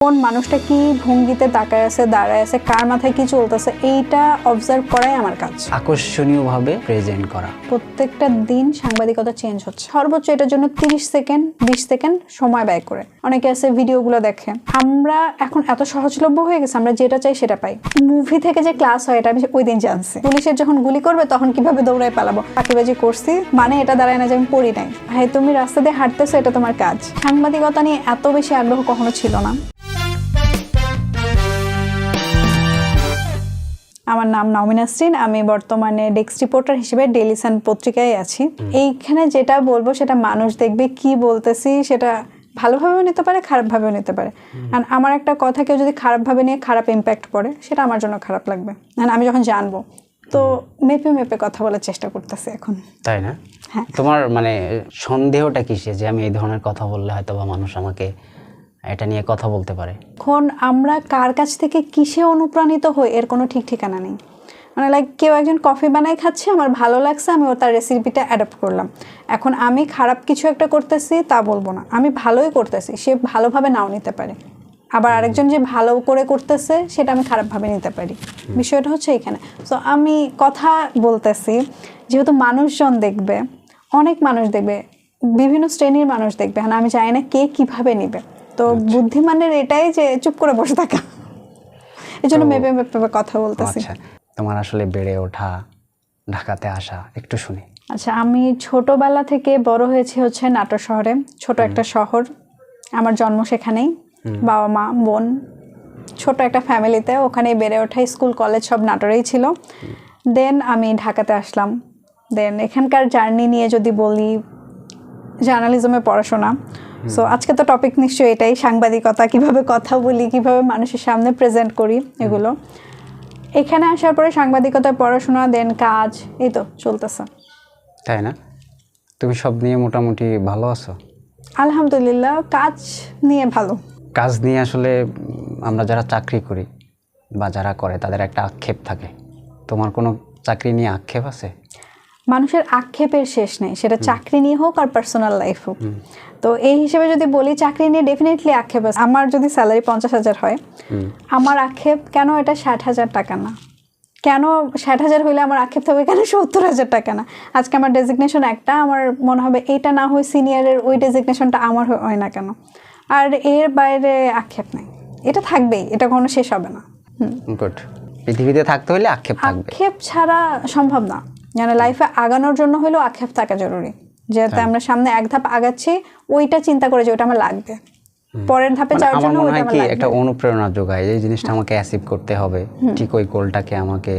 কোন মানুষটা কি ভঙ্গিতে তাকায় আছে, দাঁড়ায় আছে, কার মাথায় কি চলতেছে, এইটা অবজার্ভ করাই আমার কাজ। আকর্ষণীয়ভাবে প্রেজেন্ট করা। প্রত্যেকটা দিন সাংবাদিকতা চেঞ্জ হচ্ছে, সর্বোচ্চ এটার জন্য 30 সেকেন্ড 20 সেকেন্ড সময় ব্যয় করে। অনেকে আছে ভিডিওগুলো দেখে। আমরা এখন এত সহজলভ্য হয়ে গেছে, আমরা যেটা চাই সেটা পাই। মুভি থেকে যে ক্লাস হয় এটা আমি ওই দিন জানছি। পুলিশের যখন গুলি করবে তখন কিভাবে দৌড়ায় পালাবো, ফাঁকিবাজি করছি মানে এটা দাঁড়ায় না যে আমি পড়ি নাই। ভাই তুমি রাস্তা দিয়ে হাঁটতেছো, এটা তোমার কাজ। সাংবাদিকতা নিয়ে এত বেশি আগ্রহ কখনো ছিল না। আমার নাম নাওমিন নাসরিন, আমি বর্তমানে ডেস্ক রিপোর্টার হিসেবে ডেইলি সান পত্রিকায় আছি। এইখানে যেটা বলবো সেটা মানুষ দেখবে, কি বলতেছি সেটা ভালোভাবেও নিতে পারে, খারাপভাবেও নিতে পারে। আর আমার একটা কথা কেউ যদি খারাপভাবে নিয়ে খারাপ ইম্প্যাক্ট পড়ে, সেটা আমার জন্য খারাপ লাগবে। আর আমি যখন জানবো তো মেপে মেপে কথা বলার চেষ্টা করতেছি এখন। তাই না? হ্যাঁ। তোমার মানে সন্দেহটা কিসে যে আমি এই ধরনের কথা বললে হয়তো বা মানুষ আমাকে এটা নিয়ে কথা বলতে পারে? এখন আমরা কার কাছ থেকে কিসে অনুপ্রাণিত হই এর কোনো ঠিক ঠিকানা নেই। মানে লাইক কেউ একজন কফি বানাই খাচ্ছে, আমার ভালো লাগছে, আমি তার রেসিপিটা অ্যাডাপ্ট করলাম। এখন আমি খারাপ কিছু একটা করতেছি তা বলবো না, আমি ভালোই করতেছি, সে ভালোভাবে নাও নিতে পারে। আবার আরেকজন যে ভালো করে করতেছে সেটা আমি খারাপভাবে নিতে পারি। বিষয়টা হচ্ছে এখানে। সো আমি কথা বলতেছি যেহেতু মানুষজন দেখবে, অনেক মানুষ দেখবে, বিভিন্ন শ্রেণীর মানুষ দেখবে, হ্যাঁ আমি জানি না কে কিভাবে নিবে। তো বুদ্ধিমানের এটাই যে চুপ করে বসে থাকা, এই জন্য মেপে মেপে কথা বলতেছি। তোমার আসলে বেড়ে ওঠা, ঢাকাতে আসা একটু শুনি। আচ্ছা, আমি ছোটবেলা থেকে বড় হয়েছি হচ্ছে নাটোর শহরে। ছোট একটা শহর, আমার জন্ম সেখানেই, বাবা মা বোন, ছোট একটা ফ্যামিলিতে, ওখানেই বেড়ে ওঠা। স্কুল কলেজ সব নাটোরেই ছিল। দেন আমি ঢাকাতে আসলাম। দেন এখানকার জার্নি নিয়ে যদি বলি, জার্নালিজমে পড়াশোনা। সো আজকে তো টপিক নিশ্চয়ই এটাই, সাংবাদিকতা, কিভাবে কথা বলি, কিভাবে মানুষের সামনে প্রেজেন্ট করি, এগুলো। এখানে আসার পরে সাংবাদিকতায় পড়াশোনা, দেন কাজ, এই তো চলতেছে। তাই না? তুমি সব নিয়ে মোটামুটি ভালো আছো? আলহামদুলিল্লাহ, কাজ নিয়ে ভালো। কাজ নিয়ে আসলে আমরা যারা চাকরি করি বা যারা করে তাদের একটা আক্ষেপ থাকে। তোমার কোনো চাকরি নিয়ে আক্ষেপ আছে? মানুষের আক্ষেপের শেষ নেই, সেটা চাকরি নিয়ে হোক আর পার্সোনাল লাইফ হোক। তো এই হিসেবে যদি বলি, চাকরি নিয়ে ডেফিনেটলি আক্ষেপ আছে। আমার যদি স্যালারি 50,000 হয়, আমার আক্ষেপ কেন এটা 60,000 টাকা না, কেন 60,000 হইলে আমার আক্ষেপ থাকবে কেন 70,000 টাকা না। আজকে আমার ডেজিগনেশন একটা, আমার মনে হবে এইটা না হয় সিনিয়রের ওই ডেজিগনেশনটা আমার হয় না কেন। আর এর বাইরে আক্ষেপ নাই, এটা থাকবেই, এটা কোনো শেষ হবে না। গুড। পৃথিবীতে থাকতে হলে আক্ষেপ থাকবে, আক্ষেপ ছাড়া সম্ভব না। মানে লাইফে আগানোর জন্য হলেও আক্ষেপ থাকা জরুরি, যাতে আমরা সামনে এক ধাপ আগাচ্ছি ওইটা চিন্তা করে যে ওটা আমার লাগবে, পরের ধাপে যাওয়ার জন্য ওইটা আমার লাগবে। একটা অনুপ্রেরণা যোগায়, এই জিনিসটা আমাকে অ্যাচিভ করতে হবে, ঠিক ওই গোলটাকে আমাকে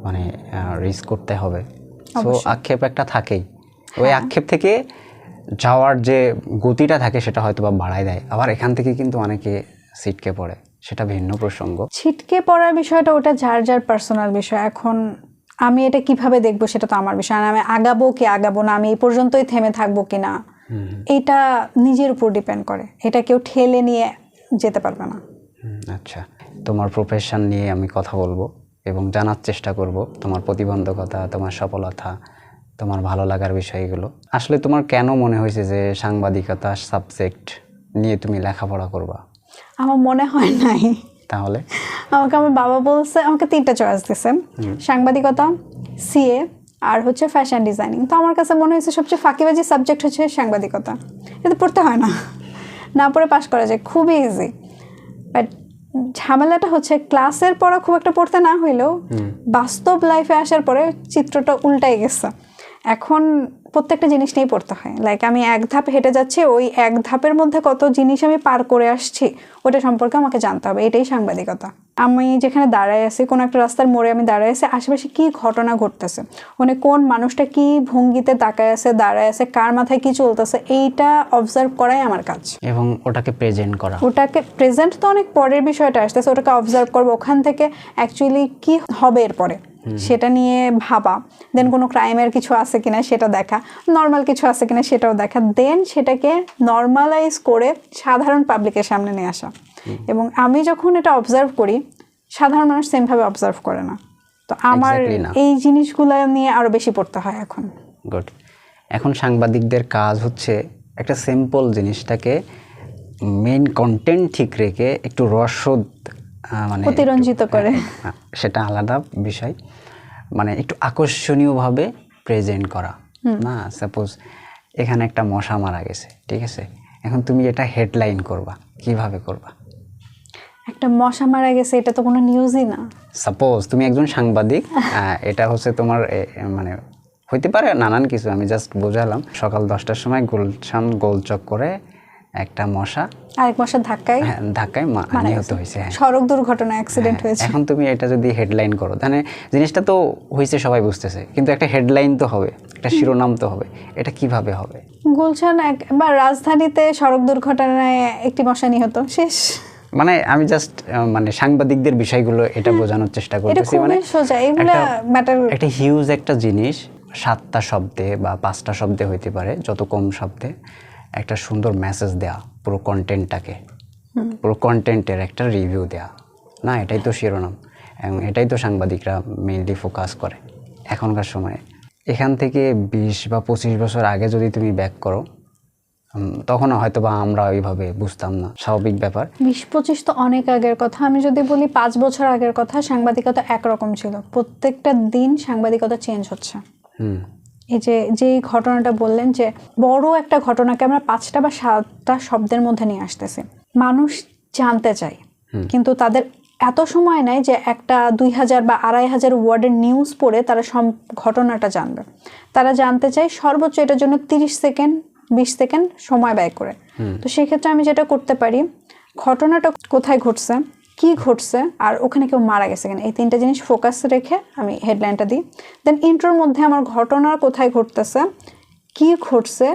মানে রিচ করতে হবে। সো আক্ষেপ একটা থাকেই। ওই আক্ষেপ থেকে যাওয়ার যে গতিটা থাকে সেটা হয়তো বা বাড়ায় দেয়। আবার এখান থেকে কিন্তু অনেকে ছিটকে পড়ে, সেটা ভিন্ন প্রসঙ্গ। ছিটকে পড়ার বিষয়টা ওটা যার যার পার্সোনাল বিষয়। এখন আমি এটা কিভাবে দেখবো সেটা তো আমার বিষয় না। আমি আগাবো কি আগাবো না, আমি এই পর্যন্তই থেমে থাকবো কিনা, এটা নিজের উপর ডিপেন্ড করে। এটা কেউ ঠেলে নিয়ে যেতে পারবে না। আচ্ছা, তোমার প্রফেশন নিয়ে আমি কথা বলবো এবং জানার চেষ্টা করব তোমার প্রতিবন্ধকতা, তোমার সফলতা, তোমার ভালো লাগার বিষয়গুলো। আসলে তোমার কেন মনে হয়েছে যে সাংবাদিকতা সাবজেক্ট নিয়ে তুমি লেখাপড়া করবা? আমার মনে হয় নাই। তাহলে আমাকে আমার বাবা বলছে, আমাকে 3টা চয়েস দিছে, সাংবাদিকতা, সিএ আর হচ্ছে ফ্যাশন ডিজাইনিং। তো আমার কাছে মনে হয়েছে সবচেয়ে ফাঁকিবাজি সাবজেক্ট হচ্ছে সাংবাদিকতা। এটা পড়তে হয় না, না পড়ে পাশ করা যায়, খুবই ইজি। বাট ঝামেলাটা হচ্ছে ক্লাসের পড়া খুব একটা পড়তে না হইলেও বাস্তব লাইফে আসার পরে চিত্রটা উল্টাই গেছে। এখন প্রত্যেকটা জিনিস নিয়েই পড়তে হয়। লাইক আমি এক ধাপ হেঁটে যাচ্ছি, ওই এক ধাপের মধ্যে কত জিনিস আমি পার করে আসছি ওটা সম্পর্কে আমাকে জানতে হবে। এটাই সাংবাদিকতা। আমি যেখানে দাঁড়ায় আছি, কোনো একটা রাস্তার মোড়ে আমি দাঁড়ায় আছি, আশেপাশে কি ঘটনা ঘটতেছে, মানে কোন মানুষটা কি ভঙ্গিতে তাকায় আছে, দাঁড়ায় আছে, কার মাথায় কি চলতেছে, এইটা অবজার্ভ করাই আমার কাজ। এবং ওটাকে প্রেজেন্ট করা। ওটাকে প্রেজেন্ট তো অনেক পরের বিষয়টা আসতেছে, ওটাকে অবজার্ভ করবো, ওখান থেকে অ্যাকচুয়ালি কি হবে এরপরে সেটা নিয়ে ভাবা। দেন কোনো ক্রাইমের কিছু আছে কিনা সেটা দেখা, নর্মাল কিছু আছে কিনা সেটাও দেখা, দেন সেটাকে নর্মালাইজ করে সাধারণ পাবলিকের সামনে নিয়ে আসা। এবং আমি যখন এটা অবজার্ভ করি, সাধারণ মানুষ সেমভাবে অবজার্ভ করে না। তো আমার এই জিনিসগুলো নিয়ে আরো বেশি পড়তে হয় এখন। গুড। এখন সাংবাদিকদের কাজ হচ্ছে একটা সিম্পল জিনিসটাকে মেইন কন্টেন্ট ঠিক রেখে একটু রসদ মানে অতিরঞ্জিত করে, সেটা আলাদা বিষয়, মানে একটু আকর্ষণীয়ভাবে প্রেজেন্ট করা। না সাপোজ এখানে একটা মশা মারা গেছে, ঠিক আছে, এখন তুমি এটা হেডলাইন করবা, কিভাবে করবা? একটা মশা মারা গেছে এটা তো কোনো নিউজই না। সাপোজ তুমি একজন সাংবাদিক, এটা হচ্ছে তোমার মানে হইতে পারে নানান কিছু, আমি জাস্ট বোঝালাম। সকাল 10টার সময় গুলশান গোলচক করে একটা মশা আরেক মশার ধাক্কায় নিহত হয়েছে, সড়ক দুর্ঘটনা, অ্যাক্সিডেন্ট হয়েছে। এখন তুমি এটা যদি হেডলাইন করো, তাহলে জিনিসটা তো হয়েছে সবাই বুঝতেছে, কিন্তু একটা হেডলাইন তো হবে, একটা শিরোনাম তো হবে, এটা কিভাবে হবে? গুলশান বা রাজধানীতে সড়ক দুর্ঘটনায় একটি মশা নিহত, শেষ। মানে আমি জাস্ট মানে সাংবাদিকদের বিষয়গুলো এটা বোঝানোর চেষ্টা করতেছি। মানে সোজা এগুলা ম্যাটার। একটা হিউজ একটা জিনিস 7টা শব্দে বা 5টা শব্দে হইতে পারে, যত কম শব্দে একটা সুন্দর মেসেজ দেয়া, পুরো কন্টেন্টটাকে, পুরো কন্টেন্টের একটা রিভিউ দেয়া, না এটাই তো শিরোনাম, এবং এটাই তো সাংবাদিকরা মেইনলি ফোকাস করে এখনকার সময়ে। এখান থেকে 20 বা 25 বছর আগে যদি তুমি ব্যাক করো, তখন হয়তো বা আমরা ওইভাবে বুঝতাম না, স্বাভাবিক ব্যাপার। 20-25 তো অনেক আগের কথা। আমি যদি বলি 5 বছর আগের কথা, সাংবাদিকতা একরকম ছিল, প্রত্যেকটা দিন সাংবাদিকতা চেঞ্জ হচ্ছে। এই যে ঘটনাটা বললেন, যে বড় একটা ঘটনাকে আমরা 5টা বা 7টা শব্দের মধ্যে নিয়ে আসতেছি, মানুষ জানতে চায়, কিন্তু তাদের এত সময় নাই যে একটা 2000 বা 2500 ওয়ার্ডের নিউজ পড়ে তারা সব ঘটনাটা জানবে। তারা জানতে চায় সর্বোচ্চ এটার জন্য 30 সেকেন্ড 20 সেকেন্ড সময় ব্যয় করে। তো সেক্ষেত্রে আমি যেটা করতে পারি, ঘটনাটা কোথায় ঘটছে, কি ঘটছে, আর ওখানে কেউ মারা গেছে কিনা, এই 3টা জিনিস ফোকাস রেখে আমি হেডলাইনটা দিই। দেন ইন্ট্রোর মধ্যে আমার ঘটনা কোথায় ঘটতেছে, কি ঘটছে,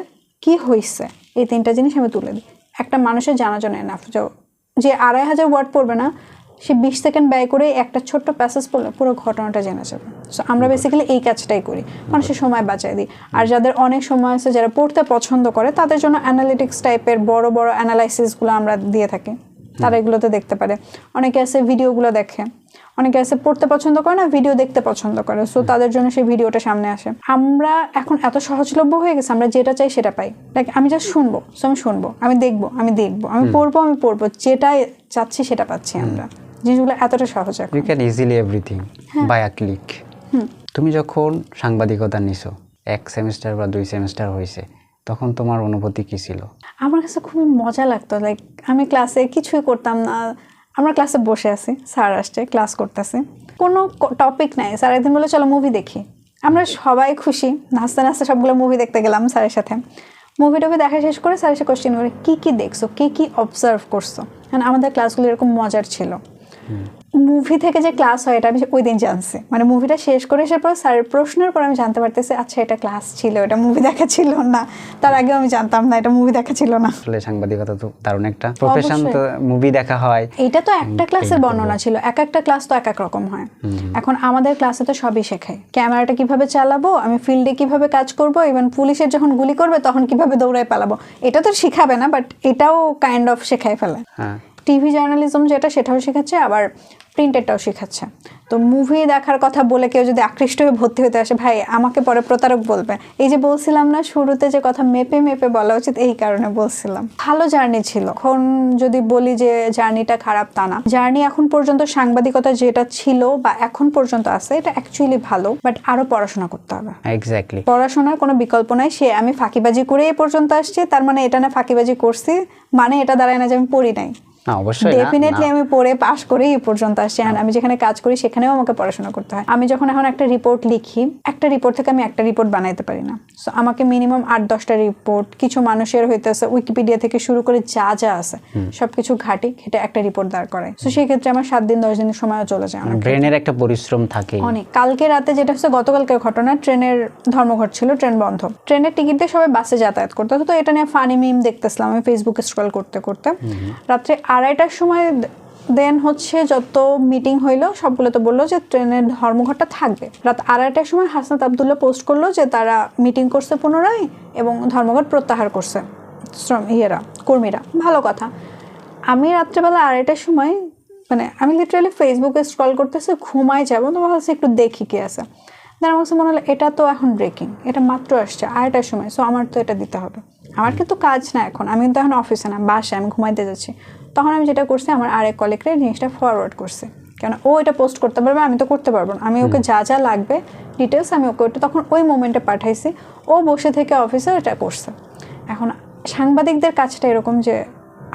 কি হয়েছে, এই 3টা জিনিস আমি তুলে দিই। একটা মানুষের জানার জন্য এনাফ, যে 2500 ওয়ার্ড পড়বে না, সে 20 সেকেন্ড ব্যয় করে একটা ছোট্ট প্যাসেজ পড়লে পুরো ঘটনাটা জেনে যাবে। সো আমরা বেসিক্যালি এই কাজটাই করি, মানুষের সময় বাঁচাই দিই। আর যাদের অনেক সময় আছে, যারা পড়তে পছন্দ করে, তাদের জন্য অ্যানালিটিক্স টাইপের বড় বড় অ্যানালাইসিসগুলো আমরা দিয়ে থাকি, তারা এগুলোতে দেখতে পারে। অনেকে আছে ভিডিওগুলো দেখে, অনেকে আছে পড়তে পছন্দ করে না, ভিডিও দেখতে পছন্দ করে, সো তাদের জন্য সেই ভিডিওটা সামনে আসে। আমরা এখন এত সহজলভ্য হয়ে গেছে, আমরা যেটা চাই সেটা পাই। লাইক আমি জাস্ট শুনবো, সো আমি শুনবো, আমি দেখবো, আমি পড়বো, যেটা চাচ্ছি সেটা পাচ্ছি আমরা। জিনিসগুলো এতটা সহজ, you can easily everything by a click. তুমি যখন সাংবাদিকতা নিছো, 1 সেমিস্টার বা 2 সেমিস্টার হয়েছে, তখন তোমার অনুভূতি কি ছিল? আমার কাছে খুবই মজা লাগতো। লাইক আমি ক্লাসে কিছুই করতাম না, আমরা ক্লাসে বসে আছি, স্যার আসছে, ক্লাস করতেছি, কোনো টপিক নাই, স্যার একদিন বলে চলো মুভি দেখি। আমরা সবাই খুশি, নাচতে নাচতে সবগুলো মুভি দেখতে গেলাম স্যারের সাথে। মুভি দেখা শেষ করে স্যার এসে কোশ্চেন করে, কি দেখছো, কি অবজার্ভ করছো। কারণ আমাদের ক্লাসগুলো এরকম মজার ছিল। মুভি থেকে যে ক্লাস হয় এটা আমি ওই দিন জানছি, মানে মুভিটা শেষ করে আসার পর স্যারের প্রশ্নের পর আমি জানতে পারতেছি, আচ্ছা এটা ক্লাস ছিল, এটা মুভি দেখা ছিল না। তার আগে আমি জানতাম না এটা মুভি দেখা ছিল না। আসলে সাংবাদিকতা তো দারুণ একটা প্রফেশন, তো মুভি দেখা হয়। এটা তো একটা ক্লাসের বর্ণনা ছিল, এক একটা ক্লাস তো এক এক রকম হয়। এখন আমাদের ক্লাসে তো সবই শেখায়, ক্যামেরাটা কিভাবে চালাবো, আমি ফিল্ডে কিভাবে কাজ করব, ইভেন পুলিশের যখন গুলি করবে তখন কিভাবে দৌড়ায় পালাবো, এটা তো শিখাবে না, বাট এটাও কাইন্ড অফ শেখায় ফেলে। টিভি জার্নালিজম যেটা, সেটাও শেখাচ্ছে, আবার প্রিন্টেডটাও শেখাচ্ছে। তো মুভি দেখার কথা বলে কেউ যদি আকৃষ্ট হয়ে ভর্তি হতে আসে, ভাই আমাকে পরে প্রতারক বলবে। এই যে বলছিলাম না শুরুতে যে কথা মেপে বলা উচিত, এই কারণে বলছিলাম। ভালো জার্নি ছিল। এখন যদি বলি যে জার্নিটা খারাপ, তা না। জার্নি এখন পর্যন্ত সাংবাদিকতা যেটা ছিল বা এখন পর্যন্ত আছে, এটা অ্যাকচুয়ালি ভালো, বাট আরো পড়াশোনা করতে হবে। এক্স্যাক্টলি, পড়াশোনার কোনো বিকল্প নাই। আমি ফাঁকিবাজি করে এই পর্যন্ত আসছি, তার মানে এটা না ফাঁকিবাজি করছি মানে এটা দাঁড়ায় না যে আমি পড়ি নাই। ডেফিনেটলি আমি পড়ে পাশ করে এই পর্যন্ত আসছি। আমি যেখানে কাজ করি সেখানেও আমাকে পড়াশোনা করতে হয়। আমি যখন এখন একটা রিপোর্ট লিখি, একটা রিপোর্ট থেকে আমি একটা রিপোর্ট বানাইতে পারি না। সো আমাকে মিনিমাম 8-10টা রিপোর্ট, কিছু মানুষের হইতেছে উইকিপিডিয়া থেকে শুরু করে যা আছে সবকিছু ঘেটে একটা রিপোর্ট দাঁড় করায়। সো সেই ক্ষেত্রে আমার 7 দিন 10 দিনের সময়ও চলে যায়। ব্রেনের একটা পরিশ্রম থাকে অনেক। কালকে রাতে যেটা হচ্ছে, গতকালকের ঘটনা, ট্রেনের ধর্মঘট ছিল, ট্রেন বন্ধ, ট্রেনের টিকিট দিয়ে সবাই বাসে যাতায়াত করতে হতো। তো এটা নিয়ে ফানি মিম দেখতেছিলাম আমি ফেসবুকে স্ক্রল করতে করতে। রাত্রে 2:30টার সময় দেন হচ্ছে যত মিটিং হইলো সবগুলো তো বললো যে ট্রেনের ধর্মঘটটা থাকবে। রাত 2:30টার সময় হাসনাত আবদুল্লাহ পোস্ট করলো যে তারা মিটিং করছে পুনরায় এবং ধর্মঘট প্রত্যাহার করছে কর্মীরা। ভালো কথা। আমি রাত্রেবেলা 2:30টার সময়, মানে আমি লিটারালি ফেসবুকে স্ক্রল করতেছি, ঘুমাই যাবো, তো ভাবছি একটু দেখি কি আছে। দেন আমার কাছে মনে হলো এটা তো এখন ব্রেকিং, এটা মাত্র আসছে আড়াইটার সময়, সো আমার তো এটা দিতে হবে। আমার কিন্তু কাজ না এখন, আমি কিন্তু এখন অফিসে না, বাসায় আমি ঘুমাইতে যাচ্ছি। তখন আমি যেটা করছি, আমার আরেক কলিগরে জিনিসটা ফরওয়ার্ড করছে, কেন ও এটা পোস্ট করতে পারবে, আমি তো করতে পারবো না। আমি ওকে যা যা লাগবে ডিটেলস আমি ওকে ওটা তখন ওই মোমেন্টে পাঠাইছি, ও বসে থেকে অফিসে এটা করছে। এখন সাংবাদিকদের কাজটা এরকম যে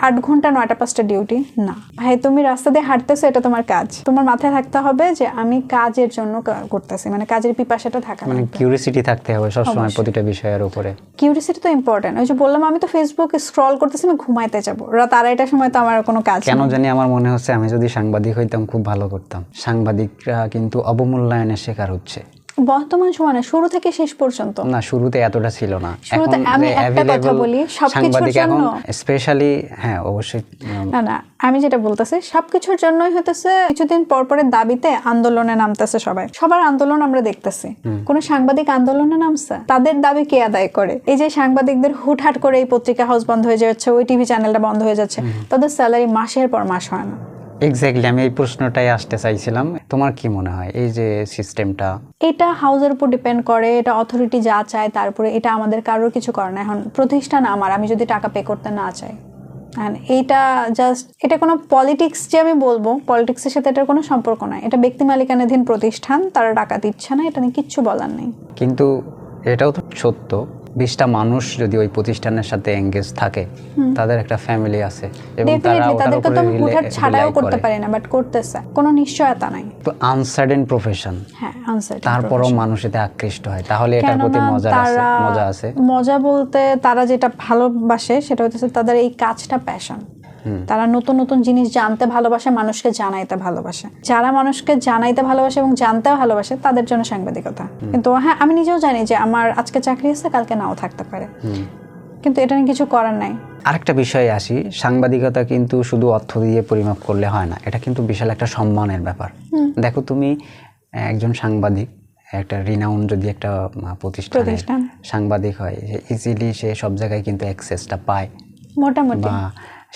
8 ঘন্টা 9টা 5টা ডিউটি না ভাই, তুমি রাস্তা দিয়ে হাঁটতেছো, এটা তোমার কাজ। তোমার মাথায় থাকতে হবে যে আমি কাজের জন্য করতেছি, মানে কাজের পিপাসাটা থাকা, মানে কিউরিসিটি থাকতে হবে সবসময় প্রতিটা বিষয়ের উপরে। কিউরিসিটি তো ইম্পর্টেন্ট। ওই যে বললাম আমি তো ফেসবুক স্ক্রল করতেছি, আমি ঘুমাইতে যাবো রাত 2:30টার সময়, তো আমার কোনো কাজ কেন জানি আমার মনে হচ্ছে আমি যদি সাংবাদিক হইতাম খুব ভালো করতাম। সাংবাদিকরা কিন্তু অবমূল্যায়নের শিকার হচ্ছে বর্তমান সময়ে, শুরু থেকে শেষ পর্যন্ত। না, শুরুতে এতটা ছিল না। শুরুতে আমি একটা কথা বলি, সবকিছুর জন্য স্পেশালি, হ্যাঁ অবশ্যই, না আমি যেটা বলতেছি সবকিছুর জন্যই হতেছে কিছুদিন পরের দাবিতে আন্দোলনে নামতেছে সবাই, সবার আন্দোলন আমরা দেখতেছি। কোন সাংবাদিক আন্দোলনে নামছে? তাদের দাবি কে আদায় করে? এই যে সাংবাদিকদের হুটহাট করে এই পত্রিকা হাউস বন্ধ হয়ে যাচ্ছে, ওই টিভি চ্যানেলটা বন্ধ হয়ে যাচ্ছে, তাদের স্যালারি মাসের পর মাস হয় না। এক্স্যাক্টলি, আমি এই প্রশ্নটাই আসতে চাইছিলাম। তোমার কি মনে হয় এই যে সিস্টেমটা? এটা হাউসের উপর ডিপেন্ড করে, এটা অথরিটি যা চায় তারপরে, এটা আমাদের কারোর কিছু করে না। এখন প্রতিষ্ঠান আমার, আমি যদি টাকা পে করতে না চাই, এইটা জাস্ট, এটা কোনো পলিটিক্স যে আমি বলবো, পলিটিক্সের সাথে এটার কোনো সম্পর্ক নাই। এটা ব্যক্তি মালিকানাধীন প্রতিষ্ঠান, তারা টাকা দিচ্ছে না, এটা নিয়ে কিচ্ছু বলার নেই। কিন্তু এটাও তো সত্য, 20টা মানুষ যদি ওই প্রতিষ্ঠানের সাথে এঙ্গেজ থাকে, তাদের একটা ফ্যামিলি আছে এবং তারা ওটার উপরে হুটহাট ছাড়াও করতে পারে না, বাট করতেছে, কোনো নিশ্চয়তা নাই। তো আনসার্টেন প্রফেশন, হ্যাঁ আনসার্টেন, তারপরও মানুষ এতে আকৃষ্ট হয়, তাহলে এটার প্রতি মজা আছে। মজা বলতে তারা যেটা ভালোবাসে সেটা হচ্ছে তাদের এই কাজটা প্যাশন। তারা নতুন নতুন জিনিস জানতে ভালোবাসে, মানুষকে জানাইতে ভালোবাসে। যারা মানুষকে জানাইতে ভালোবাসে এবং জানতে ভালোবাসে তাদের জন্য সাংবাদিকতা। কিন্তু হ্যাঁ, আমি নিজেও জানি যে আমার আজকে চাকরি আছে, কালকে নাও থাকতে পারে, কিন্তু এটা নিয়ে কিছু করার নাই। আরেকটা বিষয়ে আসি, সাংবাদিকতা কিন্তু শুধু অর্থ দিয়ে পরিমাপ করলে হয় না, এটা কিন্তু বিশাল একটা সম্মানের ব্যাপার। দেখো, তুমি একজন সাংবাদিক, একটা রিনাউন যদি একটা প্রতিষ্ঠান সাংবাদিক হয়, ইজিলি সে সব জায়গায় কিন্তু অ্যাক্সেসটা পায়, মোটামুটি, বা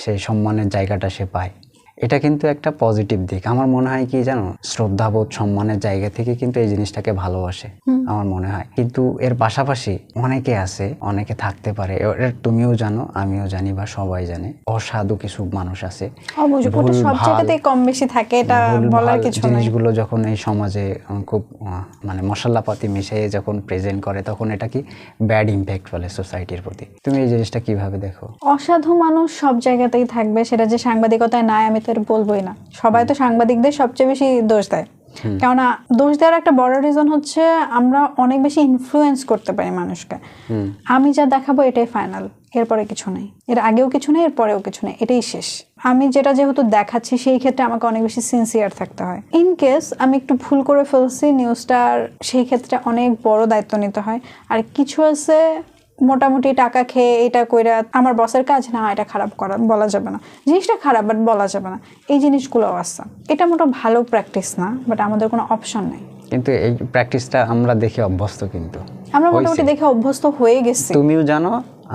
সেই সম্মানের জায়গাটা সে পায়। এটা কিন্তু একটা পজিটিভ দিক। আমার মনে হয় কি জানো, শ্রদ্ধাবোধ সম্মানের জায়গা থেকে কিন্তু এই জিনিসটাকে ভালোবাসে আমার মনে হয়। কিন্তু এর পাশাপাশি অনেকে আছে, অনেকে থাকতে পারে, তুমিও জানো, আমিও জানি, বা সবাই জানে, অসাধু কিছু মানুষ আছে। সব জায়গাতেই কম বেশি থাকে, এটা বলার কিছু নাই। জিনিসগুলো যখন এই সমাজে খুব মানে মশলাপাতি মিশিয়ে যখন প্রেজেন্ট করে, তখন এটা কি ব্যাড ইম্প্যাক্ট ফেলে সোসাইটির প্রতি। তুমি এই জিনিসটা কিভাবে দেখো? অসাধু মানুষ সব জায়গাতেই থাকবে, সেটা যে সাংবাদিকতায় নাই আমি তো বলবোই না। সবাই তো সাংবাদিকদের সবচেয়ে বেশি দোষ দেয়, কেননা দোষ দেওয়ার একটা বড় রিজন হচ্ছে আমরা অনেক বেশি ইনফ্লুয়েন্স করতে পারি মানুষকে। আমি যা দেখাবো এটাই ফাইনাল, এরপরে কিছু নেই, এর আগেও কিছু নেই, এর পরেও কিছু নেই, এটাই শেষ। আমি যেটা যেহেতু দেখাচ্ছি সেই ক্ষেত্রে আমাকে অনেক বেশি সিনসিয়ার থাকতে হয়। ইন কেস আমি একটু ভুল করে ফেলছি নিউজটার, সেই ক্ষেত্রে অনেক বড় দায়িত্ব নিতে হয়। আর কিছু আছে মোটামুটি টাকা খেয়ে এটা কইরা আমার বসের কাজ না, এটা খারাপ করা বলা যাবে না, জিনিসটা খারাপ বাট বলা যাবে না, এই জিনিসগুলো আছে। এটা মোটা ভালো প্র্যাকটিস না, বাট আমাদের কোনো অপশন নেই। কিন্তু এই প্র্যাকটিসটা আমরা দেখে অভ্যস্ত, কিন্তু আমরা মোটামুটি দেখে অভ্যস্ত হয়ে গেছি। তুমিও জানো,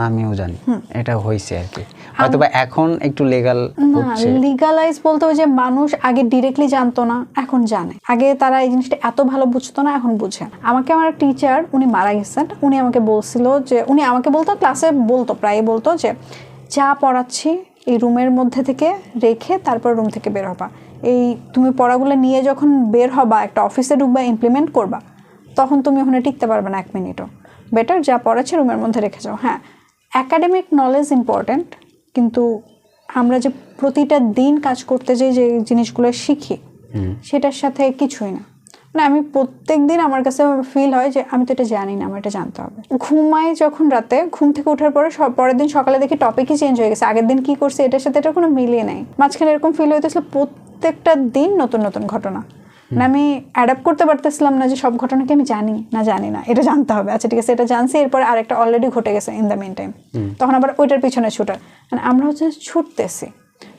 আমিও জানি, এটা হয়েছে আর কি। হয়তোবা এখন একটু লিগ্যাল হচ্ছে। লিগ্যালাইজ বলতে ওই যে মানুষ আগে ডিরেক্টলি জানতো না, এখন জানে। আগে তারা এই জিনিসটা এত ভালো বুঝতো না, এখন বুঝে। আমাকে আমার টিচার, উনি মারা গেছেন, উনি আমাকে বলছিল যে, উনি আমাকে বলতো, ক্লাসে বলতো, প্রায় বলতো যে যা পড়াচ্ছি এই রুমের মধ্যে থেকে রেখে তারপর রুম থেকে বের হবা। এই তুমি পড়াগুলো নিয়ে যখন বের হবা, একটা অফিসে ঢুকবা, ইমপ্লিমেন্ট করবা, তখন তুমি ওখানে টিকতে পারবে না 1 মিনিটও। বেটার যা পড়াচ্ছে রুমের মধ্যে রেখে যাও। হ্যাঁ, অ্যাকাডেমিক নলেজ ইম্পর্টেন্ট, কিন্তু আমরা যে প্রতিটা দিন কাজ করতে যাই, যে জিনিসগুলো শিখি, সেটার সাথে কিছুই না। মানে আমি প্রত্যেক দিন আমার কাছে ফিল হয় যে আমি তো এটা জানি না, আমার এটা জানতে হবে। ঘুমাই যখন রাতে, ঘুম থেকে ওঠার পরে পরের দিন সকালে দেখি টপিকই চেঞ্জ হয়ে গেছে, আগের দিন কি করছে এটার সাথে এটা কোনো মিলিয়ে নেই। মাঝখানে এরকম ফিল হইতেছিল প্রত্যেকটা দিন নতুন নতুন ঘটনা। মানে আমি অ্যাডাপ্ট করতে পারতেছিলাম না যে সব ঘটনাকে আমি জানি না, এটা জানতে হবে। আচ্ছা ঠিক আছে, এটা জানছি, এরপরে আরেকটা অলরেডি ঘটে গেছে ইন দ্য মেন টাইম, তখন আবার ওইটার পিছনে ছুটার, মানে আমরা হচ্ছে ছুটতেছি।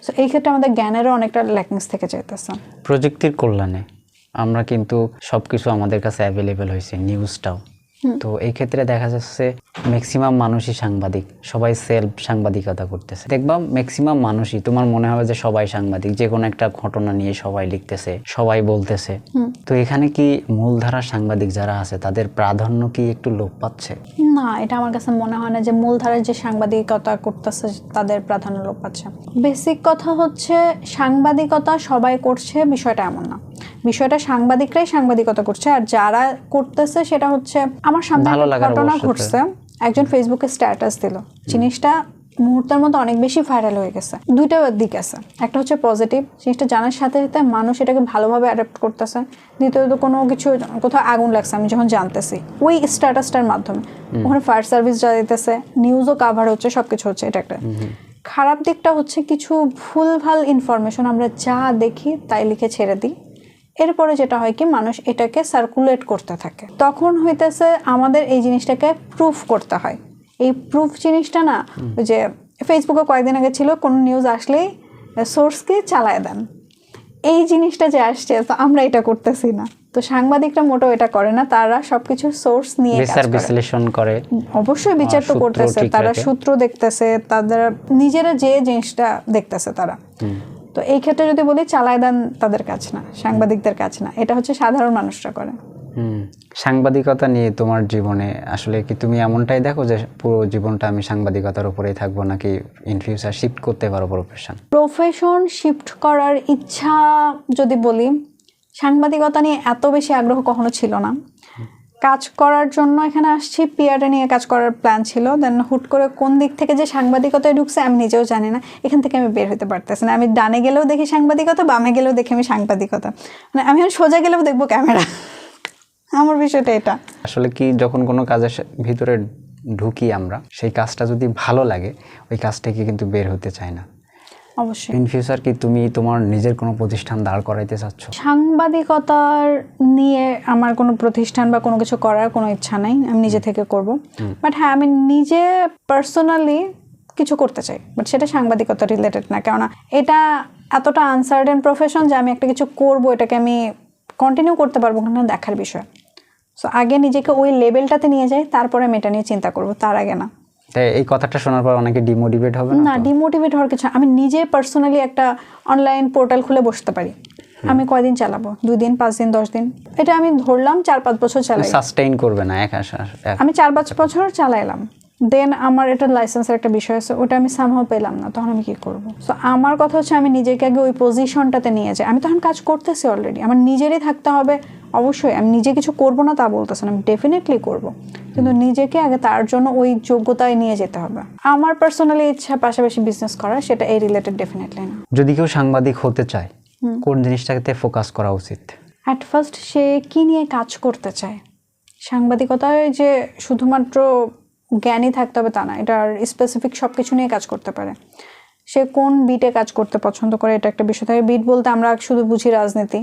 সো এই ক্ষেত্রে আমাদের জ্ঞানেরও অনেকটা ল্যাকিংস থেকে যাইতেছে। প্রযুক্তির কল্যাণে আমরা কিন্তু সবকিছু আমাদের কাছে অ্যাভেলেবেল হয়েছে, নিউজটাও তো এই ক্ষেত্রে দেখা যাচ্ছে ম্যাক্সিমাম মানুষই সাংবাদিক, সবাই সেলফ সাংবাদিকতা করতেছে। দেখবা ম্যাক্সিমাম মানুষই, তোমার মনে হবে যে সবাই সাংবাদিক, যে কোনো একটা ঘটনা নিয়ে সবাই লিখতেছে, সবাই বলতেছে। তো এখানে কি মূলধারা সাংবাদিক যারা আছে তাদের প্রাধান্য কি একটু লোপ পাচ্ছে? না, এটা আমার কাছে মনে হয় না যে মূলধারার যে সাংবাদিকতা করতেছে তাদের প্রাধান্য লোপ পাচ্ছে। বেসিক কথা হচ্ছে সাংবাদিকতা সবাই করছে বিষয়টা এমন না, বিষয়টা সাংবাদিকরাই সাংবাদিকতা করছে। আর যারা করতেছে সেটা হচ্ছে, আমার সামনে ঘটনা ঘটছে, একজন ফেসবুকে স্ট্যাটাস দিল, জিনিসটা মুহূর্তের মধ্যে অনেক বেশি ভাইরাল হয়ে গেছে। দুইটা দিক আছে, একটা হচ্ছে পজিটিভ, জিনিসটা জানার সাথে সাথে মানুষ এটাকে ভালোভাবে অ্যাডাপ্ট করতেছে। দ্বিতীয়ত কোনো কিছু কোথাও আগুন লাগছে আমি যখন জানতেছি ওই স্ট্যাটাসটার মাধ্যমে, ওখানে ফায়ার সার্ভিস যা দিতেছে, নিউজও কাভার হচ্ছে, সবকিছু হচ্ছে। এটা একটা খারাপ দিকটা হচ্ছে কিছু ভুলভাল ইনফরমেশন আমরা যা দেখি তাই লিখে ছেড়ে দিই, এরপরে যেটা হয় কি মানুষ এটাকে সার্কুলেট করতে থাকে, তখন হইতেছে আমাদের এই জিনিসটাকে প্রুফ করতে হয়। এই প্রুফ জিনিসটা না, যে ফেসবুকে কয়েকদিন আগে ছিল কোন নিউজ আসলেই সোর্সকে চালায় দেন, এই জিনিসটা যে আসছে, তো আমরা এটা করতেছি না। তো সাংবাদিকরা মোটেও এটা করে না, তারা সবকিছু সোর্স নিয়ে বিচার বিশ্লেষণ করে, অবশ্যই বিচার তো করতেছে, তারা সূত্র দেখতেছে, তাদের নিজেরা যে জিনিসটা দেখতেছে তারা। তো এই ক্ষেত্রে যদি বলি চালায় দেন তাদের কাজ না, সাংবাদিকদের কাজ না, এটা হচ্ছে সাধারণ মানুষরা করে। সাংবাদিকতা নিয়ে তোমার জীবনে আসলে কি তুমি এমনটাই দেখো যে পুরো জীবনটা আমি সাংবাদিকতার উপরেই থাকবো, নাকি ইন ফিউচার শিফট করতে পারো প্রফেশন শিফট করার ইচ্ছা যদি বলি, সাংবাদিকতা নিয়ে এত বেশি আগ্রহ কখনো ছিল না। কাজ করার জন্য এখানে আসছি, পিআরএ নিয়ে কাজ করার প্ল্যান ছিল, দেন হুট করে কোন দিক থেকে যে সাংবাদিকতায় ঢুকছে আমি নিজেও জানি না, এখান থেকে আমি বের হতে পারতেছি না। আমি ডানে গেলেও দেখি সাংবাদিকতা, বামে গেলেও দেখি আমি সাংবাদিকতা, মানে আমি সোজা গেলেও দেখবো ক্যামেরা। আমার বিষয়টা এটা। আসলে কি যখন কোনো কাজের ভিতরে ঢুকি আমরা, সেই কাজটা যদি ভালো লাগে ওই কাজ থেকে কিন্তু বের হতে চায় না। অবশ্যই। ইন ফিউচার কি তুমি তোমার নিজের কোনো প্রতিষ্ঠান দাঁড় করাইতে চাচ্ছ? সাংবাদিকতার নিয়ে আমার কোনো প্রতিষ্ঠান বা কোনো কিছু করার কোনো ইচ্ছা নাই, আমি নিজে থেকে করব। বাট হ্যাঁ, আমি নিজে পার্সোনালি কিছু করতে চাই, বাট সেটা সাংবাদিকতা রিলেটেড না, কেননা এটা এতটা আনসার্টেন প্রফেশন যে আমি একটা কিছু করব, এটাকে আমি কন্টিনিউ করতে পারবো কিনা দেখার বিষয়। সো আগে নিজেকে ওই লেভেলটাতে নিয়ে যাই, তারপরে আমি এটা নিয়ে চিন্তা করব, তার আগে না। তাই এই কথাটা শোনার পর অনেকে ডিমোটিভেট হবে না? ডিমোটিভেট হওয়ার কিছু, আমি নিজে পার্সোনালি একটা অনলাইন পোর্টাল খুলে বসতে পারি, আমি কয়দিন চালাবো, 2 দিন, 5 দিন, 10 দিন, এটা আমি ধরলাম 4-5 বছর চালাই, সাস্টেইন করবে না। আমি 4-5 বছর চালাইলাম, দেন আমার এটা লাইসেন্সের একটা বিষয় আছে, ওটা আমি সামহাও পেলাম না, তখন আমি কি করব? সো আমার কথা হচ্ছে আমি নিজেকে আগে ওই পজিশনটাতে নিয়ে যাই। আমি তখন কাজ করতেছি অলরেডি, আমার নিজেরই থাকতে হবে। অবশ্যই আমি নিজে কিছু করব না তা বলতেছেন, আমি ডেফিনেটলি করব, কিন্তু নিজেকে আগে তার জন্য ওই যোগ্যতায় নিয়ে যেতে হবে। আমার পার্সোনালি ইচ্ছা পাশাপাশি বিজনেস করা, সেটা এই রিলেটেড ডেফিনেটলি না। যদি কেউ সাংবাদিক হতে চায়, কোন জিনিসটাতে ফোকাস করা উচিত? অ্যাট ফার্স্ট সে কি নিয়ে কাজ করতে চায়। সাংবাদিকতায় যে শুধুমাত্র জ্ঞানই থাকতে হবে তা না, এটার স্পেসিফিক সব কিছু নিয়ে কাজ করতে পারে। সে কোন বিটে কাজ করতে পছন্দ করে, এটা একটা বিষয় থাকে। বিট বলতে আমরা শুধু বুঝি রাজনীতি,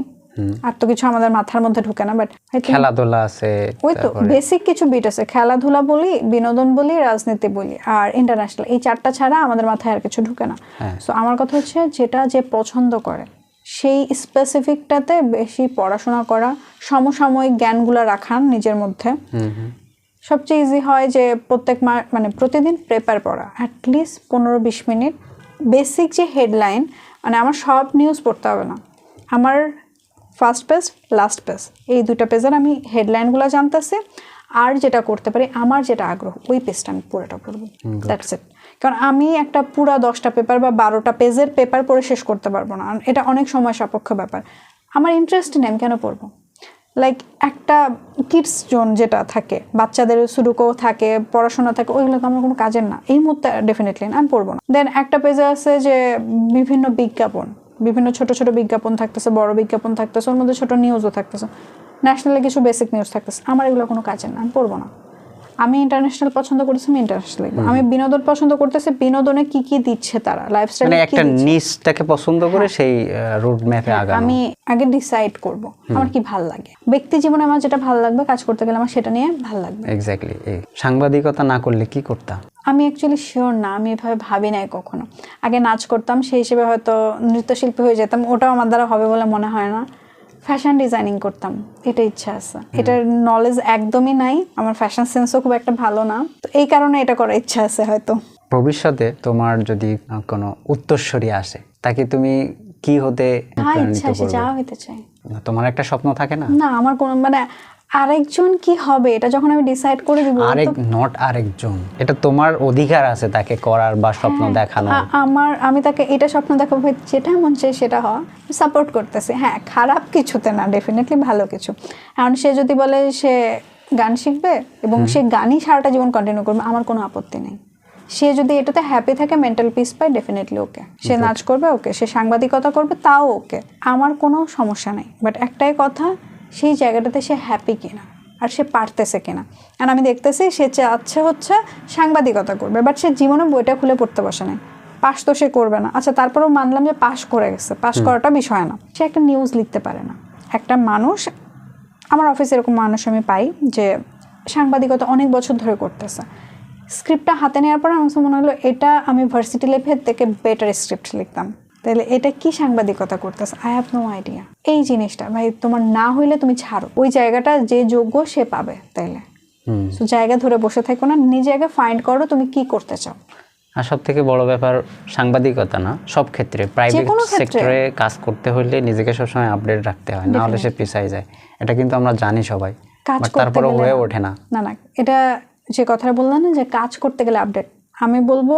আর তো কিছু আমাদের মাথার মধ্যে ঢুকে না, বাট খেলাধুলা আছে, ওই তো বেসিক কিছু বিট আছে, খেলাধুলা বলি, বিনোদন বলি, রাজনীতি বলি, আর ইন্টারন্যাশনাল, এই 4টা ছাড়া আমাদের মাথায় আর কিছু ঢুকে না। সো আমার কথা হচ্ছে যেটা যে পছন্দ করে সেই স্পেসিফিকটাতে বেশি পড়াশোনা করা, সমসাময়িক জ্ঞানগুলো রাখা নিজের মধ্যে। সবচেয়ে ইজি হয় যে মানে প্রতিদিন পেপার পড়া, অ্যাটলিস্ট 15-20 মিনিট। বেসিক যে হেডলাইন, মানে আমার সব নিউজ পড়তে হবে না, আমার ফার্স্ট পেজ, লাস্ট পেজ, এই 2টা পেজের আমি হেডলাইনগুলো জানতেছি, আর যেটা করতে পারি আমার যেটা আগ্রহ ওই পেজটা আমি পুরোটা পড়বো, দ্যাটস ইট। কারণ আমি একটা পুরা 10টা পেপার বা 12টা পেজের পেপার পড়ে শেষ করতে পারবো না, এটা অনেক সময় সাপেক্ষ ব্যাপার। আমার ইন্টারেস্ট নেই, আমি কেন পড়বো? লাইক একটা কিডস জোন যেটা থাকে, বাচ্চাদের সুডুকো থাকে, পড়াশোনা থাকে, ওইগুলো তো আমার কোনো কাজের না এই মুহূর্তে, ডেফিনেটলি না, আমি পড়বো না। দেন একটা পেজে আছে যে বিভিন্ন বিজ্ঞাপন, বিভিন্ন ছোট ছোট বিজ্ঞাপন থাকতেছে, বড় বিজ্ঞাপন থাকতেছে, ওর মধ্যে ছোট নিউজও থাকতেছে, ন্যাশনালে কিছু বেসিক নিউজ থাকতেছে, আমার এগুলো কোনো কাজের না, আমি পড়বো না। আমি ইন্টারন্যাশনাল পছন্দ করতেছি, আমি ইন্টারন্যাশনাল লিখবো। আমি বিনোদন পছন্দ করতেছি, বিনোদনে কি কি দিচ্ছে তারা, লাইফস্টাইল, মানে একটা নিশটাকে পছন্দ করে সেই রোড ম্যাপে আগানো। আমি আগে ডিসাইড করব আমার কি ভালো লাগে, ব্যক্তি জীবনে আমার যেটা ভালো লাগবে, কাজ করতে গেলে আমার সেটা নিয়ে ভালো লাগবে। এক্স্যাক্টলি। সাংবাদিকতা না করলে কি করতা? আমি অ্যাকচুয়ালি শিওর না, আমি এভাবে ভাবি নাই কখনো। আগে নাচ করতাম, সেই হিসেবে হয়তো নৃত্যশিল্পী হয়ে যেতাম, ওটাও আমার দ্বারা হবে বলে মনে হয় না। ফ্যাশন ডিজাইনিং করতাম, এটা ইচ্ছা আছে। এটার নলেজ একদমই নাই, আমার ফ্যাশন সেন্সও খুব একটা ভালো না, তো এই কারণে এটা করার ইচ্ছা আছে হয়তো। ভবিষ্যতে তোমার যদি কোনো উত্তরসূরি আসে, তাকে তুমি কি হতে অনুপ্রাণিত ইচ্ছা আছে, করবে? যা হইতে চাই। তোমার একটা স্বপ্ন থাকে না? না, আমার কোনো মানে আরেকজন কি হবে এটা যখন আমি ডিসাইড করে দিব, আরেকজন, এটা তোমার অধিকার আছে তাকে করার বা স্বপ্ন দেখানো। আমি তাকে এটা স্বপ্ন দেখাবো, যেটা মন চাই সেটা হওয়া, সাপোর্ট করতেছি। হ্যাঁ, খারাপ কিছুতে না, ডেফিনেটলি ভালো কিছু। কারণ সে যদি বলে সে গান শিখবে এবং সে গানই সারাটা জীবন কন্টিনিউ করবে, আমার কোনো আপত্তি নেই। সে যদি এটাতে হ্যাপি থাকে, মেন্টাল পিস পায়, ডেফিনেটলি ওকে। সে নাচ করবে, ওকে। সে সাংবাদিকতা করবে, তাও ওকে, আমার কোনো সমস্যা নেই। বাট একটাই কথা, সেই জায়গাটাতে সে হ্যাপি কিনা আর সে পারতেছে কিনা। আর আমি দেখতেছি সে চাচ্ছে হচ্ছে সাংবাদিকতা করবে, বাট সে জীবনে বইটা খুলে পড়তে বসে নাই। পাস তো সে করবে না, আচ্ছা তারপরেও মানলাম যে পাস করে গেছে, পাস করাটা বিষয় না। সে একটা নিউজ লিখতে পারে না। একটা মানুষ, আমার অফিসে এরকম মানুষ আমি পাই যে সাংবাদিকতা অনেক বছর ধরে করতেছে, স্ক্রিপ্টটা হাতে নেওয়ার পর আমার মনে হলো এটা আমি ভার্সিটি লেভেল থেকে বেটার স্ক্রিপ্ট লিখতাম, তাহলে এটা কি সাংবাদিকতা করতেছে, আই হ্যাভ নো আইডিয়া। এই জিনিসটা ভাই তোমার না হইলে তুমি ছাড়ো, ওই জায়গাটা যে যোগ্য সে পাবে। তাইলে তো জায়গা ধরে বসে থাকো না, নিজে আগে ফাইন্ড করো তুমি কি করতে চাও। আর সব থেকে বড় ব্যাপার সাংবাদিকতা না, সব ক্ষেত্রে প্রাইভেট সেক্টরে কাজ করতে হলে নিজেকে সবসময় আপডেট রাখতে হয়, না হলে সে পিছায় যায়। এটা কিন্তু আমরা জানি সবাই, তারপরে হয়ে ওঠে না। না, এটা যে কথাটা বললাম না যে কাজ করতে গেলে আপডেট, আমি বলবো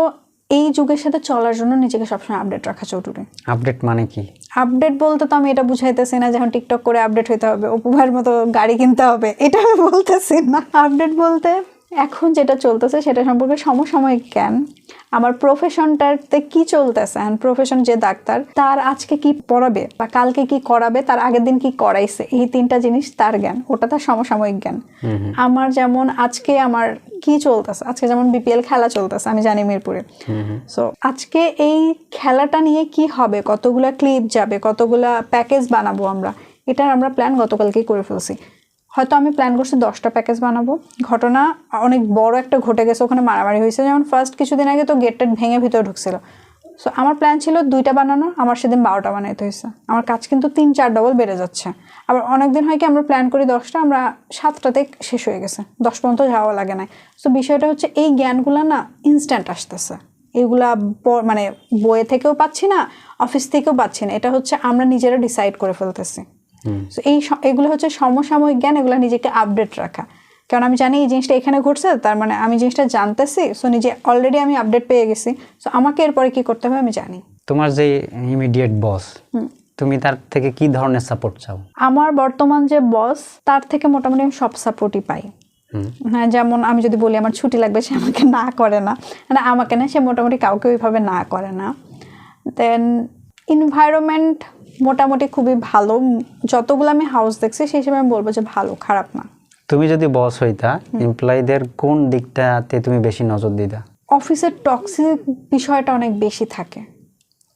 এই যুগের সাথে চলার জন্য নিজেকে সবসময় আপডেট রাখা জরুরি। আপডেট মানে কি? আপডেট বলতে তো আমি এটা বুঝাইতেছি না যখন টিকটক করে আপডেট হইতে হবে, অপু ভাইয়ের মতো গাড়ি কিনতে হবে, এটা আমি বলতেছি না। আপডেট বলতে এখন যেটা চলতেছে সেটা সম্পর্কে সমসাময়িক জ্ঞান, আমার প্রফেশনটাতে কি চলতেছে, প্রফেশন যে ডাক্তার তার আজকে কি পড়াবে বা কালকে কি করাবে, তার আগের দিন কি করাইছে, এই তিনটা জিনিস তার জ্ঞান, ওটা তার সমসাময়িক জ্ঞান। আমার যেমন আজকে আমার কি চলতেছে, আজকে যেমন বিপিএল খেলা চলতেছে আমি জানি মিরপুরে, সো আজকে এই খেলাটা নিয়ে কি হবে, কতগুলা ক্লিপ যাবে, কতগুলা প্যাকেজ বানাবো আমরা, এটার আমরা প্ল্যান গতকালকেই করে ফেলছি। হয়তো আমি প্ল্যান করছি 10টা প্যাকেজ বানাবো, ঘটনা অনেক বড় একটা ঘটে গেছে, ওখানে মারামারি হয়েছে। যেমন ফার্স্ট কিছুদিন আগে তো গেটটা ভেঙে ভিতরে ঢুকছিল, সো আমার প্ল্যান ছিল 2টা বানানো, আমার সেদিন 12টা বানাইতে হয়েছে। আমার কাজ কিন্তু 3-4 ডবল বেড়ে যাচ্ছে। আবার অনেকদিন হয় কি আমরা প্ল্যান করি 10টা, আমরা 7টাতে শেষ হয়ে গেছে, 10 পর্যন্ত যাওয়া লাগে না। সো বিষয়টা হচ্ছে এই জ্ঞানগুলো না ইনস্ট্যান্ট আসতেছে, এগুলা মানে বইয়ে থেকেও পাচ্ছি না, অফিস থেকেও পাচ্ছি না, এটা হচ্ছে আমরা নিজেরা ডিসাইড করে ফেলতেছি। এগুলো হচ্ছে সমসাময়িক জ্ঞান, এগুলো নিজেকে আপডেট রাখা। কারণ আমি জানি এই জিনিসটা এখানে ঘটছে, তার মানে আমি জিনিসটা জানতেছি, সো নিজে অলরেডি আমি আপডেট পেয়ে গেছি, সো আমাকে এরপরে কি করতে হবে আমি জানি। তোমার যে ইমিডিয়েট বস, তুমি তার থেকে কি ধরনের সাপোর্ট চাও? আমার বর্তমান যে বস তার থেকে মোটামুটি আমি সব সাপোর্টই পাই। হ্যাঁ, যেমন আমি যদি বলি আমার ছুটি লাগবে, সে আমাকে না করে না, মানে আমাকে না, সে মোটামুটি কাউকে ওইভাবে না করে না। দেন এনভায়রনমেন্ট মোটামুটি খুবই ভালো, যতগুলো আমি হাউস দেখছি সেই হিসেবে আমি বলবো যে ভালো, খারাপ না। তুমি যদি বস হইতা, এমপ্লয়ীদের কোন দিকটাতে তুমি বেশি নজর দিতা? অফিসের টক্সিক বিষয়টা অনেক বেশি থাকে,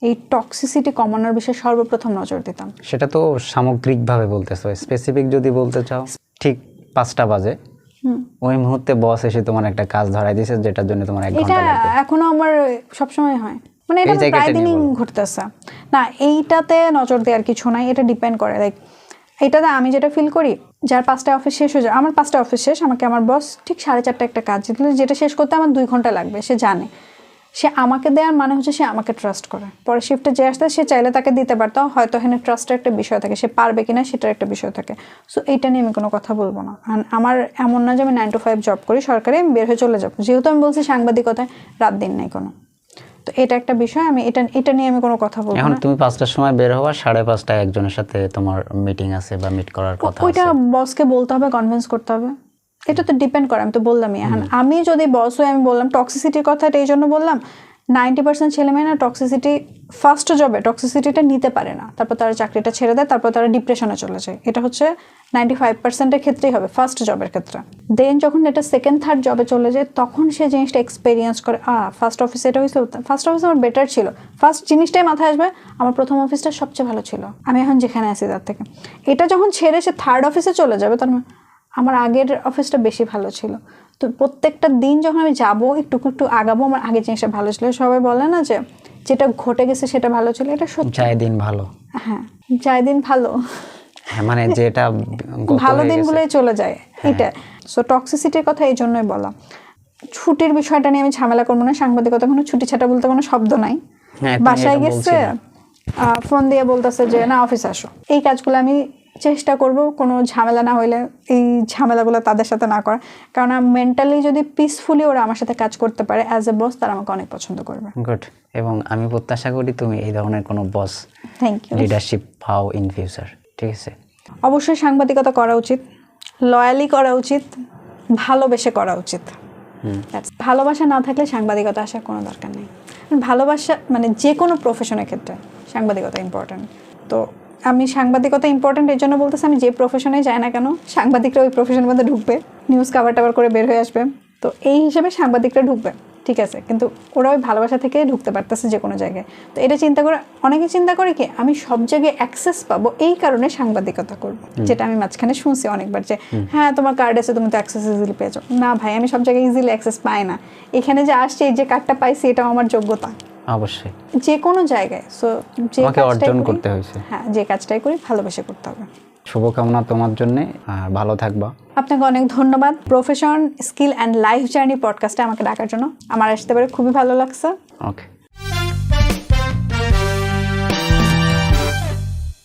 এই টক্সিসিটি কমানোর বিষয়ে সর্বপ্রথম নজর দিতাম। সেটা তো সামগ্রিকভাবে বলতেছো, স্পেসিফিক যদি বলতে চাও, ঠিক 5টা বাজে ওই মুহূর্তে বস এসে তোমার একটা কাজ ধরাই দিয়েছে যেটার জন্য তোমার 1 ঘন্টা লাগবে, এটা এখনো আমার সবসময় হয়, মানে এটা প্রায় দিনই ঘটতেছে না। এইটাতে নজর দেওয়ার কিছু নাই, এটা ডিপেন্ড করে, লাইক এটাতে আমি যেটা ফিল করি, যার 5টা অফিস শেষ হয়ে যায়, আমার 5টা অফিস শেষ, আমাকে আমার বস ঠিক 4:30 একটা কাজ দিল, যেটা শেষ করতে আমার 2 ঘন্টা লাগবে, সে জানে, সে আমাকে দেওয়ার মানে হচ্ছে সে আমাকে ট্রাস্ট করে। পরে শিফটে যে আসতে সে চাইলে তাকে দিতে পারতো, হয়তো এখানে ট্রাস্টের একটা বিষয় থাকে, সে পারবে কিনা সেটার একটা বিষয় থাকে। সো এইটা নিয়ে আমি কোনো কথা বলবো না। আমার এমন না যে আমি 9 to 5 জব করি সরকারি, আমি বের হয়ে চলে যাবো, যেহেতু আমি বলছি সাংবাদিকতায় রাত দিন নাই কোনো, তো এটা একটা বিষয়, আমি এটা নিয়ে আমি কোনো কথা বলবো না। এখন তুমি 5টার সময় বের হওয়া, 5:30টায় একজনের সাথে তোমার মিটিং আছে বা মিট করার কথা আছে, ওইটা বসকে বলতে হবে, কনভিন্স করতে হবে, এটা তো ডিপেন্ড করে। আমি তো বললামই, এখন আমি যদি বস হই, আমি বললাম টক্সিসিটির কথা, এটা এই জন্য বললাম 90% ছেলেমেয়ে না টক্সিসিটি ফার্স্ট জবে টক্সিসিটিটা নিতে পারে না, তারপর তারা চাকরিটা ছেড়ে দেয়, তারপর তারা ডিপ্রেশনে চলে যায়। এটা হচ্ছে 95%-এর ক্ষেত্রেই হবে, ফার্স্ট জবের ক্ষেত্রে। দেন যখন এটা সেকেন্ড থার্ড জবে চলে যায়, তখন সে জিনিসটা এক্সপেরিয়েন্স করে, ফার্স্ট অফিসে এটা হয়েছিল, ফার্স্ট অফিস আমার বেটার ছিল, ফার্স্ট জিনিসটাই মাথায় আসবে, আমার প্রথম অফিসটা সবচেয়ে ভালো ছিল, আমি এখন যেখানে আছি তার থেকে। এটা যখন ছেড়ে সে থার্ড অফিসে চলে যাবে, তার আমার আগের অফিসটা বেশি ভালো ছিল। তো প্রত্যেকটা দিন যখন আমি যাবো, একটু একটু আগাবো, আমার আগের জিনিসটা ভালো ছিল। সবাই বলে না যে যেটা ঘটে গেছে সেটা ভালো ছিল, এটা সত্যি। যায় দিন ভালো, হ্যাঁ, যায় দিন ভালো, হ্যাঁ, মানে যেটা গত ভালো হয়ে গেছে। দিনগুলোই চলে যায় এটা। সো টক্সিসিটির কথা এই জন্যই বলা। ছুটির বিষয়টা নিয়ে আমি ঝামেলা করবো না, সাংবাদিকতা কোনো ছুটি ছাটা বলতে কোনো শব্দ নাই। হ্যাঁ, তুমি বাসায় এটা গেছে বলছিলে। ফোন দিয়ে বলতেছে যে না অফিসে আসো, এই কাজগুলো আমি চেষ্টা করব কোনো ঝামেলা না হইলে এই ঝামেলাগুলো তাদের সাথে না করা, কারণ মেন্টালি যদি পিসফুলি ওরা আমার সাথে কাজ করতে পারে অ্যাজ এ বস, তারা আমাকে অনেক পছন্দ করবে। গুড। এবং আমি প্রত্যাশা করি তুমি এই ধরনের কোনো বস থ্যাংক ইউ। লিডারশিপ পাও ইন ফিউচার। ঠিক আছে, অবশ্যই সাংবাদিকতা করা উচিত, লয়ালি করা উচিত, ভালোবেসে করা উচিত। That's- ভালোবাসা না থাকলে সাংবাদিকতা আসার কোনো দরকার নেই। ভালোবাসা মানে যে কোনো প্রফেশনের ক্ষেত্রে সাংবাদিকতা ইম্পর্ট্যান্ট। তো আমি সাংবাদিকতা ইম্পর্ট্যান্ট এর জন্য বলতেছি, আমি যে প্রফেশনে যাই না কেন সাংবাদিকরা ওই প্রফেশনের মধ্যে ঢুকবে, নিউজ কাভার টাভার করে বের হয়ে আসবে। তো এই হিসেবে সাংবাদিকরা ঢুকবে, ঠিক আছে, কিন্তু ওরা ওই ভালোবাসা থেকে ঢুকতে পারতেছে যে কোনো জায়গায়। তো এটা চিন্তা করে অনেকে চিন্তা করে কি আমি সব জায়গায় অ্যাক্সেস পাবো এই কারণে সাংবাদিকতা করব, যেটা আমি মাঝখানে শুনছি অনেকবার যে হ্যাঁ তোমার কার্ড আছে তুমি তো অ্যাক্সেস ইজিলি পেয়েছো। না ভাই, আমি সব জায়গায় ইজিলি অ্যাক্সেস পাই না। এখানে যে আসছে এই যে কার্ডটা পাইছি এটাও আমার যোগ্যতা অবশ্যই যে কোনো জায়গায়। সো যে আমাকে কাজটাই অর্জন করি- করতে হয়েছে। হ্যাঁ, যে কাজটাই করি ভালোবেসে করতে হবে। শুভকামনা তোমার জন্যে, আর ভালো থাকবা। আপনাকে অনেক ধন্যবাদ profession, skill and life journey পডকাস্টে আমাকে ডাকার জন্য। আমার আসতে পারে খুবই ভালো লাগছে। ওকে।